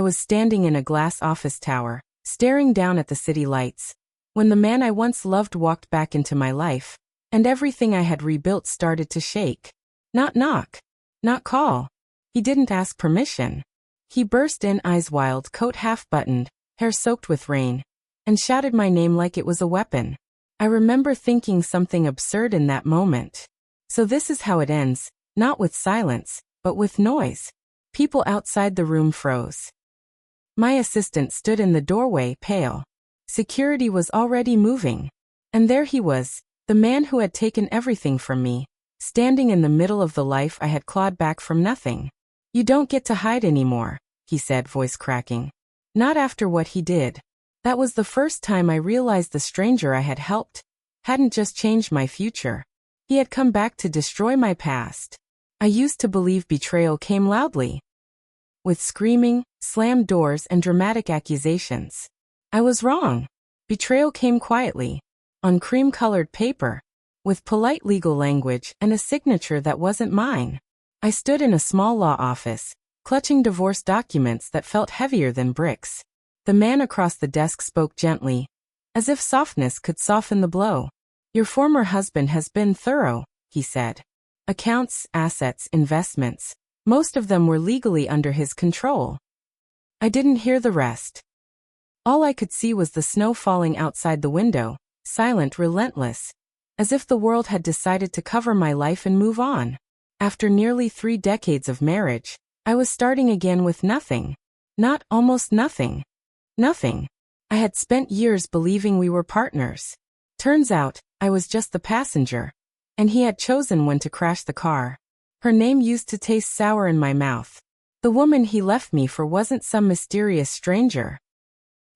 was standing in a glass office tower, staring down at the city lights, when the man I once loved walked back into my life, and everything I had rebuilt started to shake. Not knock. Not call. He didn't ask permission. He burst in, eyes wild, coat half-buttoned, hair soaked with rain, and shouted my name like it was a weapon. I remember thinking something absurd in that moment. So this is how it ends, not with silence, but with noise. People outside the room froze. My assistant stood in the doorway, pale. Security was already moving. And there he was, the man who had taken everything from me, standing in the middle of the life I had clawed back from nothing. You don't get to hide anymore, he said, voice cracking. Not after what he did. That was the first time I realized the stranger I had helped hadn't just changed my future. He had come back to destroy my past. I used to believe betrayal came loudly, with screaming, slammed doors, and dramatic accusations. I was wrong. Betrayal came quietly, on cream-colored paper, with polite legal language and a signature that wasn't mine. I stood in a small law office, clutching divorce documents that felt heavier than bricks. The man across the desk spoke gently, as if softness could soften the blow. Your former husband has been thorough, he said. Accounts, assets, investments, most of them were legally under his control. I didn't hear the rest. All I could see was the snow falling outside the window, silent, relentless, as if the world had decided to cover my life and move on. After nearly 3 decades of marriage, I was starting again with nothing. Not almost nothing. Nothing. I had spent years believing we were partners. Turns out, I was just the passenger, and he had chosen when to crash the car. Her name used to taste sour in my mouth. The woman he left me for wasn't some mysterious stranger.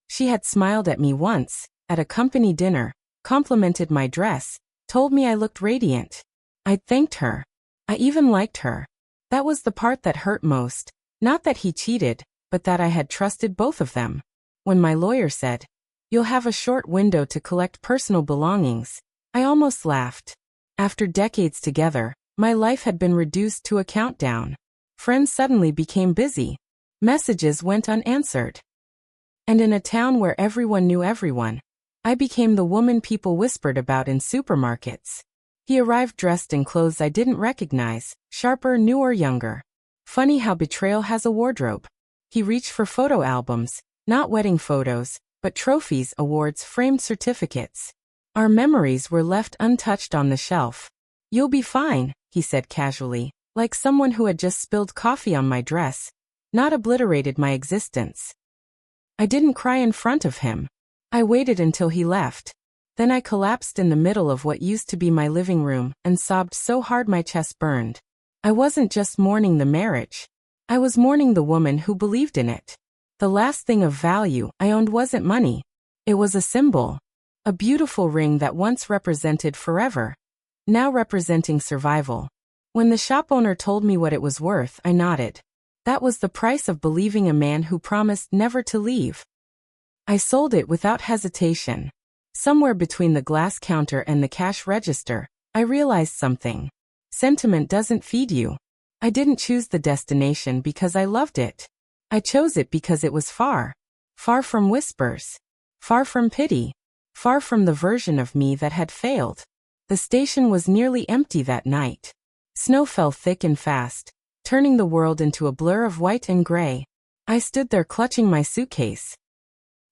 She had smiled at me once, at a company dinner, complimented my dress, told me I looked radiant. I'd thanked her. I even liked her. That was the part that hurt most, not that he cheated, but that I had trusted both of them. When my lawyer said, "You'll have a short window to collect personal belongings," I almost laughed. After decades together, my life had been reduced to a countdown. Friends suddenly became busy. Messages went unanswered. And in a town where everyone knew everyone, I became the woman people whispered about in supermarkets. He arrived dressed in clothes I didn't recognize, sharper, newer, younger. Funny how betrayal has a wardrobe. He reached for photo albums, not wedding photos, but trophies, awards, framed certificates. Our memories were left untouched on the shelf. You'll be fine, he said casually, like someone who had just spilled coffee on my dress, not obliterated my existence. I didn't cry in front of him. I waited until he left. Then I collapsed in the middle of what used to be my living room and sobbed so hard my chest burned. I wasn't just mourning the marriage. I was mourning the woman who believed in it. The last thing of value I owned wasn't money. It was a symbol. A beautiful ring that once represented forever, now representing survival. When the shop owner told me what it was worth, I nodded. That was the price of believing a man who promised never to leave. I sold it without hesitation. Somewhere between the glass counter and the cash register, I realized something. Sentiment doesn't feed you. I didn't choose the destination because I loved it. I chose it because it was far. Far from whispers. Far from pity. Far from the version of me that had failed. The station was nearly empty that night. Snow fell thick and fast, turning the world into a blur of white and gray. I stood there clutching my suitcase.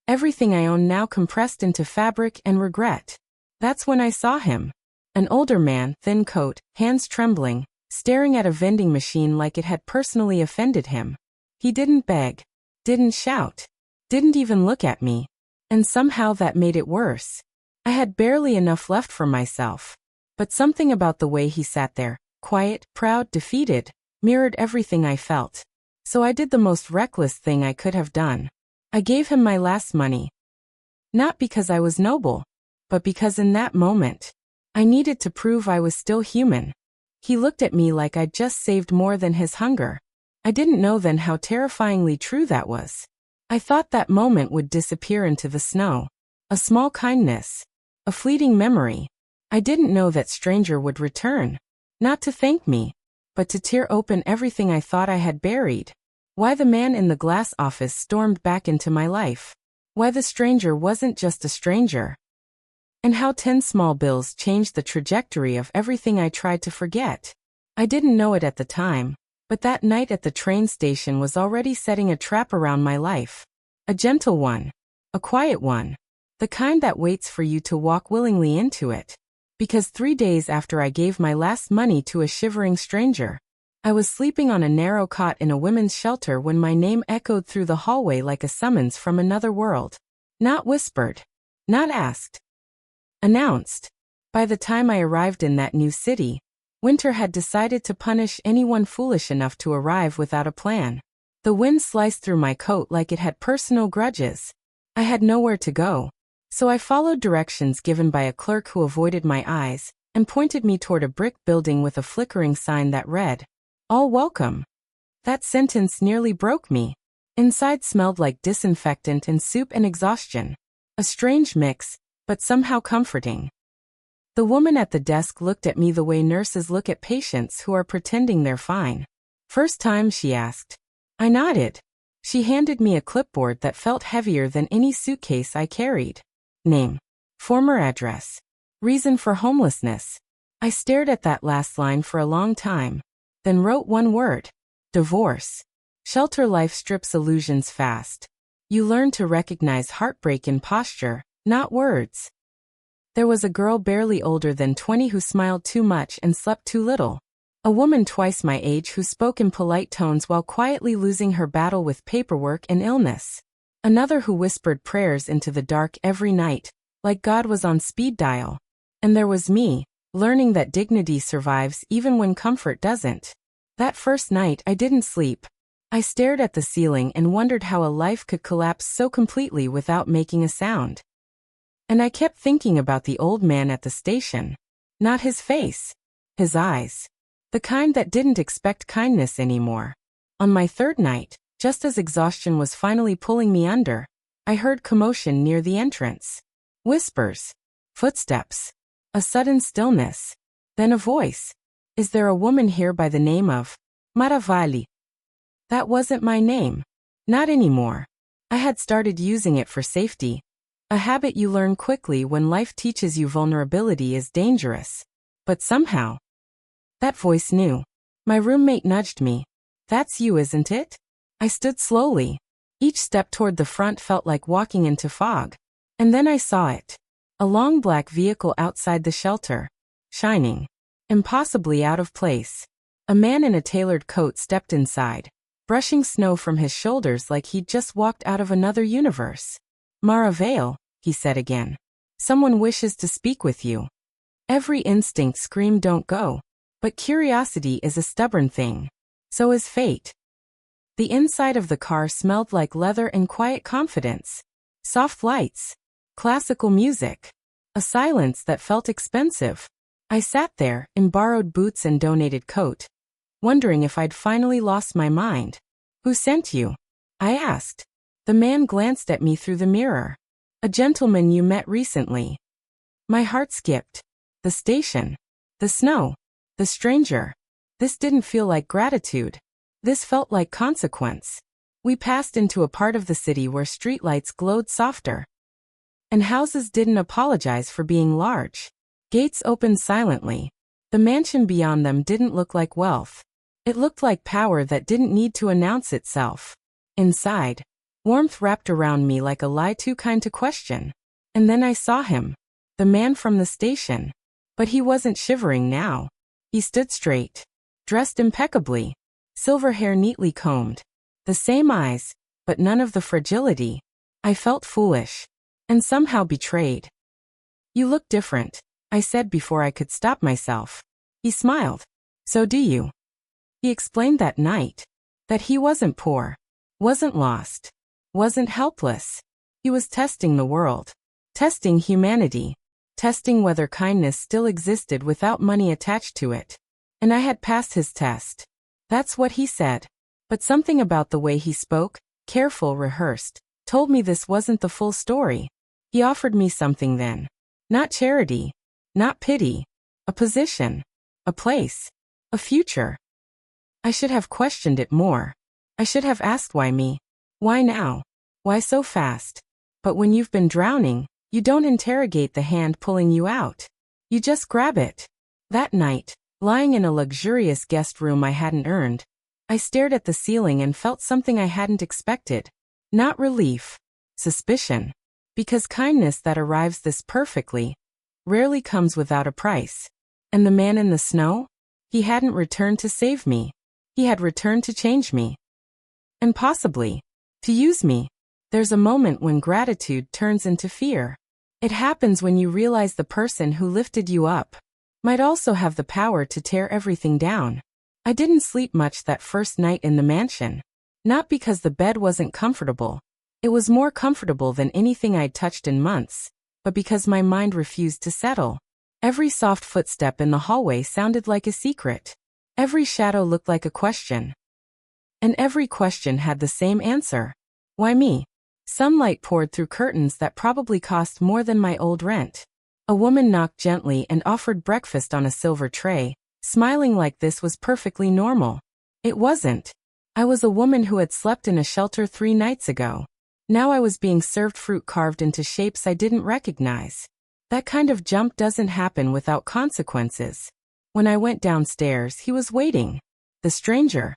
Everything I owned now compressed into fabric and regret. That's when I saw him. An older man, thin coat, hands trembling, staring at a vending machine like it had personally offended him. He didn't beg, didn't shout, didn't even look at me. And somehow that made it worse. I had barely enough left for myself. But something about the way he sat there, quiet, proud, defeated, mirrored everything I felt. So I did the most reckless thing I could have done. I gave him my last money. Not because I was noble, but because in that moment, I needed to prove I was still human. He looked at me like I'd just saved more than his hunger. I didn't know then how terrifyingly true that was. I thought that moment would disappear into the snow. A small kindness. A fleeting memory. I didn't know that stranger would return. Not to thank me, but to tear open everything I thought I had buried. Why the man in the glass office stormed back into my life. Why the stranger wasn't just a stranger. And how 10 small bills changed the trajectory of everything I tried to forget. I didn't know it at the time, but that night at the train station was already setting a trap around my life. A gentle one. A quiet one. The kind that waits for you to walk willingly into it. Because 3 days after I gave my last money to a shivering stranger, I was sleeping on a narrow cot in a women's shelter when my name echoed through the hallway like a summons from another world. Not whispered. Not asked. Announced. By the time I arrived in that new city, winter had decided to punish anyone foolish enough to arrive without a plan. The wind sliced through my coat like it had personal grudges. I had nowhere to go, so I followed directions given by a clerk who avoided my eyes and pointed me toward a brick building with a flickering sign that read, "All welcome." That sentence nearly broke me. Inside smelled like disinfectant and soup and exhaustion. A strange mix, but somehow comforting. The woman at the desk looked at me the way nurses look at patients who are pretending they're fine. "First time?" she asked. I nodded. She handed me a clipboard that felt heavier than any suitcase I carried. Name. Former address. Reason for homelessness. I stared at that last line for a long time, then wrote one word. Divorce. Shelter life strips illusions fast. You learn to recognize heartbreak in posture, not words. There was a girl barely older than 20 who smiled too much and slept too little. A woman twice my age who spoke in polite tones while quietly losing her battle with paperwork and illness. Another who whispered prayers into the dark every night, like God was on speed dial. And there was me, learning that dignity survives even when comfort doesn't. That first night I didn't sleep. I stared at the ceiling and wondered how a life could collapse so completely without making a sound. And I kept thinking about the old man at the station. Not his face. His eyes. The kind that didn't expect kindness anymore. On my third night, just as exhaustion was finally pulling me under, I heard commotion near the entrance. Whispers. Footsteps. A sudden stillness. Then a voice. "Is there a woman here by the name of Maravali?" That wasn't my name. Not anymore. I had started using it for safety. A habit you learn quickly when life teaches you vulnerability is dangerous. But somehow, that voice knew. My roommate nudged me. "That's you, isn't it?" I stood slowly. Each step toward the front felt like walking into fog. And then I saw it. A long black vehicle outside the shelter. Shining. Impossibly out of place. A man in a tailored coat stepped inside, brushing snow from his shoulders like he'd just walked out of another universe. "Maravale," he said again. "Someone wishes to speak with you." Every instinct screamed don't go. But curiosity is a stubborn thing. So is fate. The inside of the car smelled like leather and quiet confidence. Soft lights. Classical music. A silence that felt expensive. I sat there, in borrowed boots and donated coat, wondering if I'd finally lost my mind. "Who sent you?" I asked. The man glanced at me through the mirror. "A gentleman you met recently." My heart skipped. The station. The snow. The stranger. This didn't feel like gratitude. This felt like consequence. We passed into a part of the city where streetlights glowed softer. And houses didn't apologize for being large. Gates opened silently. The mansion beyond them didn't look like wealth. It looked like power that didn't need to announce itself. Inside, warmth wrapped around me like a lie too kind to question. And then I saw him. The man from the station. But he wasn't shivering now. He stood straight, dressed impeccably, silver hair neatly combed, the same eyes, but none of the fragility. I felt foolish, and somehow betrayed. "You look different," I said before I could stop myself. He smiled. "So do you." He explained that night, that he wasn't poor, wasn't lost, wasn't helpless. He was testing the world, testing humanity. Testing whether kindness still existed without money attached to it. And I had passed his test. That's what he said. But something about the way he spoke, careful, rehearsed, told me this wasn't the full story. He offered me something then. Not charity. Not pity. A position. A place. A future. I should have questioned it more. I should have asked why me. Why now? Why so fast? But when you've been drowning, you don't interrogate the hand pulling you out. You just grab it. That night, lying in a luxurious guest room I hadn't earned, I stared at the ceiling and felt something I hadn't expected. Not relief. Suspicion. Because kindness that arrives this perfectly rarely comes without a price. And the man in the snow? He hadn't returned to save me. He had returned to change me. And possibly, to use me. There's a moment when gratitude turns into fear. It happens when you realize the person who lifted you up might also have the power to tear everything down. I didn't sleep much that first night in the mansion. Not because the bed wasn't comfortable. It was more comfortable than anything I'd touched in months, but because my mind refused to settle. Every soft footstep in the hallway sounded like a secret. Every shadow looked like a question. And every question had the same answer. Why me? Sunlight poured through curtains that probably cost more than my old rent. A woman knocked gently and offered breakfast on a silver tray, smiling like this was perfectly normal. It wasn't. I was a woman who had slept in a shelter 3 nights ago. Now I was being served fruit carved into shapes I didn't recognize. That kind of jump doesn't happen without consequences. When I went downstairs, he was waiting. The stranger.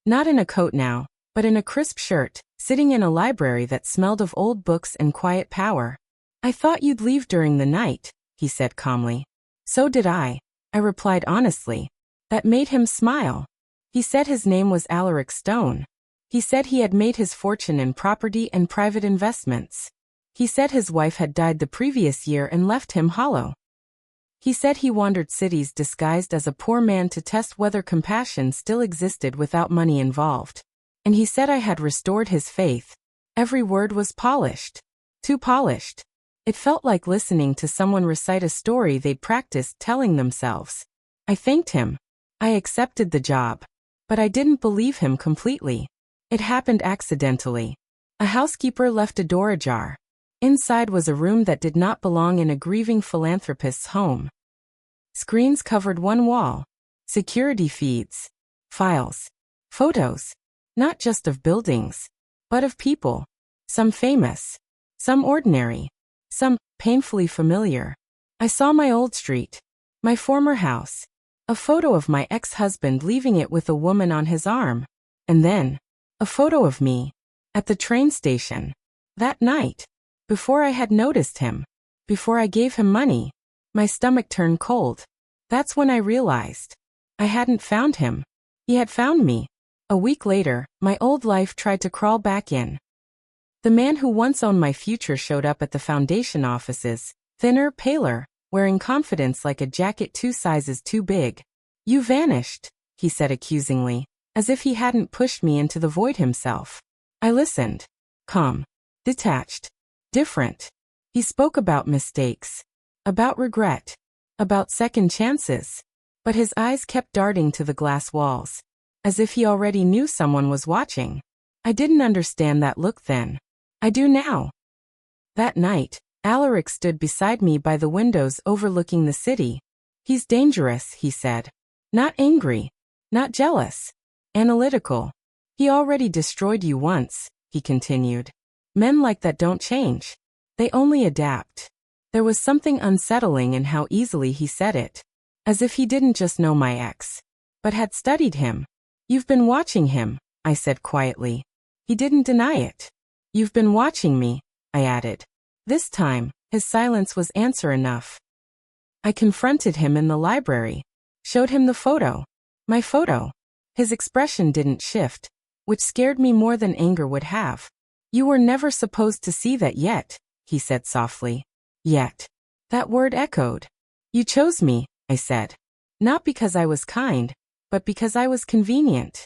Not in a coat now, but in a crisp shirt, sitting in a library that smelled of old books and quiet power. I thought you'd leave during the night, he said calmly. So did I replied honestly. That made him smile. He said his name was Alaric Stone. He said he had made his fortune in property and private investments. He said his wife had died the previous year and left him hollow. He said he wandered cities disguised as a poor man to test whether compassion still existed without money involved. And he said I had restored his faith. Every word was polished. Too polished. It felt like listening to someone recite a story they'd practiced telling themselves. I thanked him. I accepted the job. But I didn't believe him completely. It happened accidentally. A housekeeper left a door ajar. Inside was a room that did not belong in a grieving philanthropist's home. Screens covered one wall. Security feeds. Files. Photos. Not just of buildings, but of people. Some famous. Some ordinary. Some painfully familiar. I saw my old street. My former house. A photo of my ex-husband leaving it with a woman on his arm. And then, a photo of me. At the train station. That night. Before I had noticed him. Before I gave him money. My stomach turned cold. That's when I realized. I hadn't found him. He had found me. A week later, my old life tried to crawl back in. The man who once owned my future showed up at the foundation offices, thinner, paler, wearing confidence like a jacket 2 sizes too big. You vanished, he said accusingly, as if he hadn't pushed me into the void himself. I listened. Calm. Detached. Different. He spoke about mistakes. About regret. About second chances. But his eyes kept darting to the glass walls. As if he already knew someone was watching. I didn't understand that look then. I do now. That night, Alaric stood beside me by the windows overlooking the city. He's dangerous, he said. Not angry. Not jealous. Analytical. He already destroyed you once, he continued. Men like that don't change. They only adapt. There was something unsettling in how easily he said it. As if he didn't just know my ex, but had studied him. You've been watching him, I said quietly. He didn't deny it. You've been watching me, I added. This time, his silence was answer enough. I confronted him in the library. Showed him the photo. My photo. His expression didn't shift, which scared me more than anger would have. You were never supposed to see that yet, he said softly. Yet. That word echoed. You chose me, I said. Not because I was kind, but because I was convenient.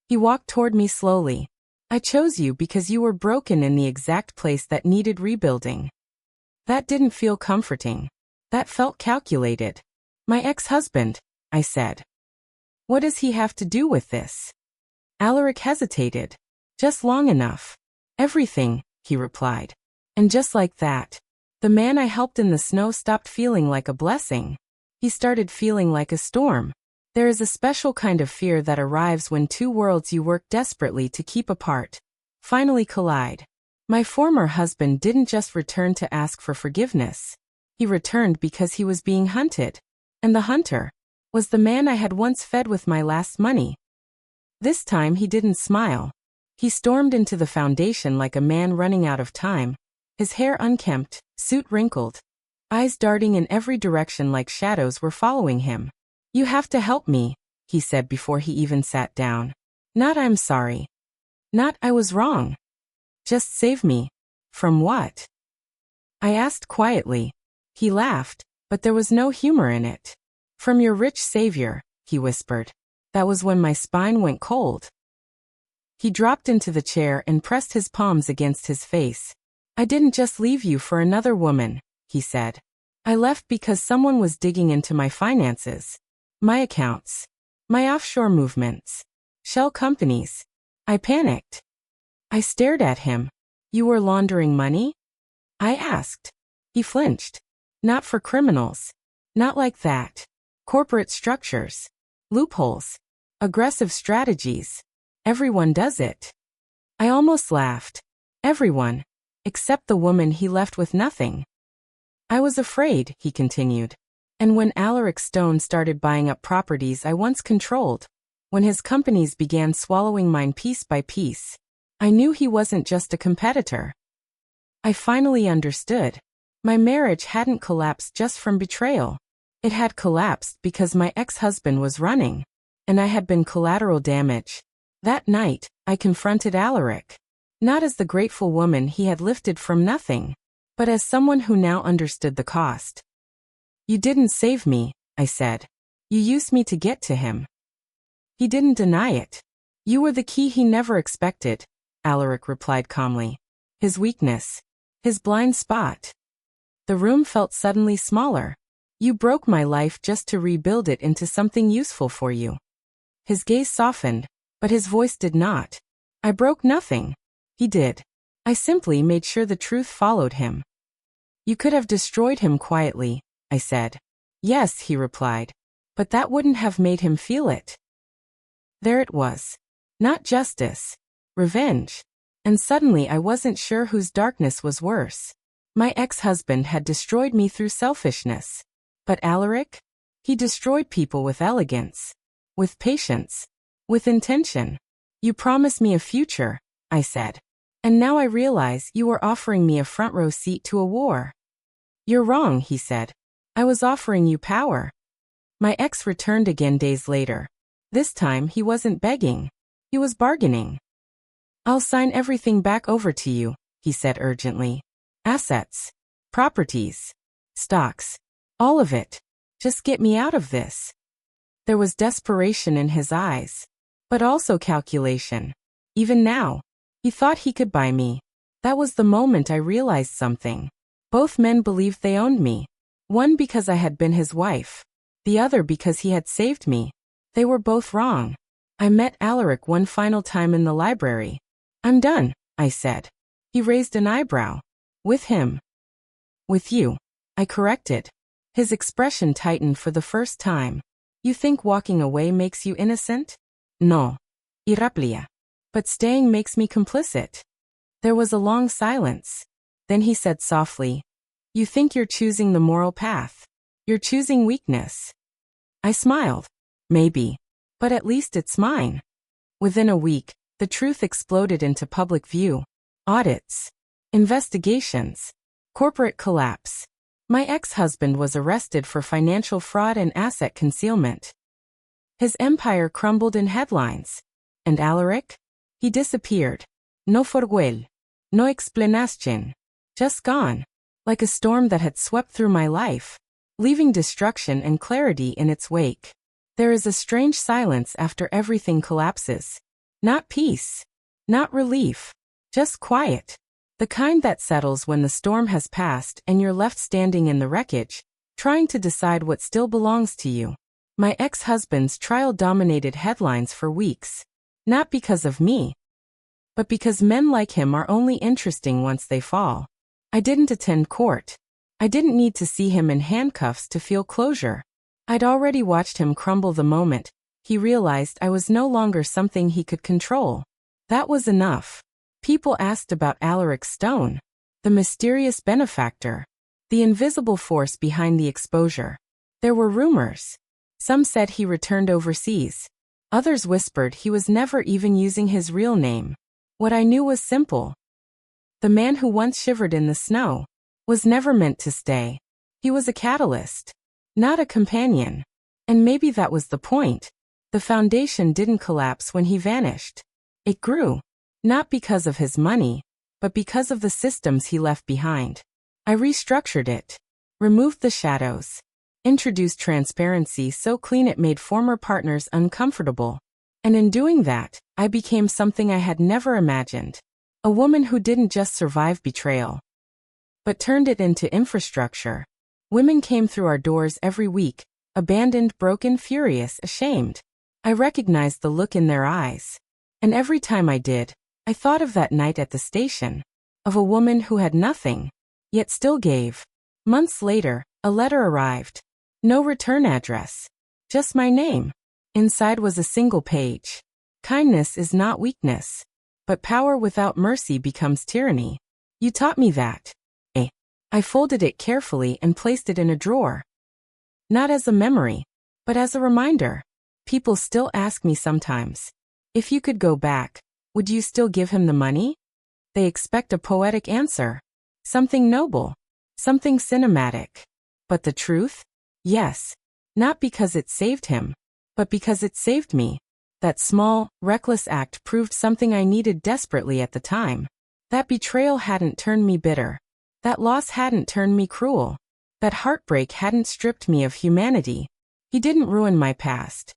He walked toward me slowly. I chose you because you were broken in the exact place that needed rebuilding. That didn't feel comforting. That felt calculated. My ex-husband, I said. What does he have to do with this? Alaric hesitated. Just long enough. Everything, he replied. And just like that, the man I helped in the snow stopped feeling like a blessing. He started feeling like a storm. There is a special kind of fear that arrives when two worlds you work desperately to keep apart finally collide. My former husband didn't just return to ask for forgiveness. He returned because he was being hunted. And the hunter was the man I had once fed with my last money. This time he didn't smile. He stormed into the foundation like a man running out of time, his hair unkempt, suit wrinkled, eyes darting in every direction like shadows were following him. "You have to help me," he said before he even sat down. "Not I'm sorry. Not I was wrong. Just save me." "From what?" I asked quietly. He laughed, but there was no humor in it. "From your rich savior," he whispered. That was when my spine went cold. He dropped into the chair and pressed his palms against his face. "I didn't just leave you for another woman," he said. "I left because someone was digging into my finances. My accounts. My offshore movements. Shell companies." I panicked. I stared at him. "You were laundering money?" I asked. He flinched. "Not for criminals. Not like that. Corporate structures. Loopholes. Aggressive strategies. Everyone does it." I almost laughed. Everyone. Except the woman he left with nothing. "I was afraid," he continued. "And when Alaric Stone started buying up properties I once controlled, when his companies began swallowing mine piece by piece, I knew he wasn't just a competitor." I finally understood. My marriage hadn't collapsed just from betrayal. It had collapsed because my ex-husband was running, and I had been collateral damage. That night, I confronted Alaric. Not as the grateful woman he had lifted from nothing, but as someone who now understood the cost. "You didn't save me," I said. "You used me to get to him." He didn't deny it. "You were the key he never expected," Alaric replied calmly. "His weakness. His blind spot." The room felt suddenly smaller. "You broke my life just to rebuild it into something useful for you." His gaze softened, but his voice did not. "I broke nothing." He did. "I simply made sure the truth followed him." "You could have destroyed him quietly," I said. "Yes," he replied. "But that wouldn't have made him feel it." There it was. Not justice. Revenge. And suddenly I wasn't sure whose darkness was worse. My ex-husband had destroyed me through selfishness. But Alaric? He destroyed people with elegance. With patience. With intention. "You promised me a future," I said. "And now I realize you were offering me a front row seat to a war." "You're wrong," he said. "I was offering you power." My ex returned again days later. This time he wasn't begging. He was bargaining. "I'll sign everything back over to you," he said urgently. "Assets. Properties. Stocks. All of it. Just get me out of this." There was desperation in his eyes. But also calculation. Even now. He thought he could buy me. That was the moment I realized something. Both men believed they owned me. One because I had been his wife. The other because he had saved me. They were both wrong. I met Alaric one final time in the library. "I'm done," I said. He raised an eyebrow. "With him." "With you," I corrected. His expression tightened for the first time. "You think walking away makes you innocent?" "No. Irraplia. But staying makes me complicit." There was a long silence. Then he said softly, "You think you're choosing the moral path. You're choosing weakness." I smiled. "Maybe. But at least it's mine." Within a week, the truth exploded into public view. Audits. Investigations. Corporate collapse. My ex-husband was arrested for financial fraud and asset concealment. His empire crumbled in headlines. And Alaric? He disappeared. No forguel. No explanation. Just gone. Like a storm that had swept through my life, leaving destruction and clarity in its wake. There is a strange silence after everything collapses. Not peace. Not relief. Just quiet. The kind that settles when the storm has passed and you're left standing in the wreckage, trying to decide what still belongs to you. My ex-husband's trial dominated headlines for weeks. Not because of me, but because men like him are only interesting once they fall. I didn't attend court. I didn't need to see him in handcuffs to feel closure. I'd already watched him crumble the moment he realized I was no longer something he could control. That was enough. People asked about Alaric's stone, the mysterious benefactor, the invisible force behind the exposure. There were rumors. Some said he returned overseas. Others whispered he was never even using his real name. What I knew was simple. The man who once shivered in the snow was never meant to stay. He was a catalyst, not a companion. And maybe that was the point. The foundation didn't collapse when he vanished. It grew, not because of his money, but because of the systems he left behind. I restructured it, removed the shadows, introduced transparency so clean it made former partners uncomfortable. And in doing that, I became something I had never imagined. A woman who didn't just survive betrayal, but turned it into infrastructure. Women came through our doors every week, abandoned, broken, furious, ashamed. I recognized the look in their eyes. And every time I did, I thought of that night at the station, of a woman who had nothing, yet still gave. Months later, a letter arrived. No return address. Just my name. Inside was a single page. Kindness is not weakness, but power without mercy becomes tyranny. You taught me that. I folded it carefully and placed it in a drawer. Not as a memory, but as a reminder. People still ask me sometimes, if you could go back, would you still give him the money? They expect a poetic answer. Something noble. Something cinematic. But the truth? Yes. Not because it saved him, but because it saved me. That small, reckless act proved something I needed desperately at the time. That betrayal hadn't turned me bitter. That loss hadn't turned me cruel. That heartbreak hadn't stripped me of humanity. He didn't ruin my past.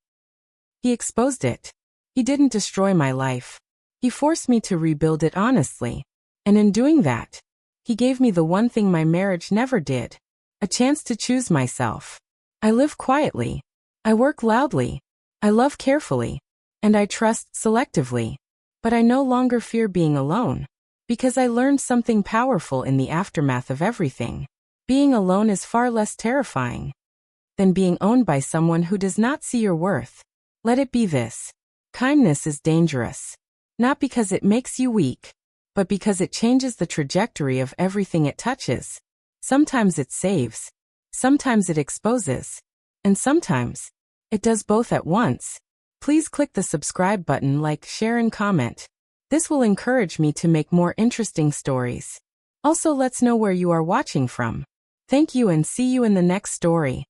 He exposed it. He didn't destroy my life. He forced me to rebuild it honestly. And in doing that, he gave me the one thing my marriage never did. A chance to choose myself. I live quietly. I work loudly. I love carefully. And I trust selectively. But I no longer fear being alone. Because I learned something powerful in the aftermath of everything. Being alone is far less terrifying than being owned by someone who does not see your worth. Let it be this. Kindness is dangerous. Not because it makes you weak, but because it changes the trajectory of everything it touches. Sometimes it saves. Sometimes it exposes. And sometimes it does both at once. Please click the subscribe button, like, share, and comment. This will encourage me to make more interesting stories. Also, let's know where you are watching from. Thank you and see you in the next story.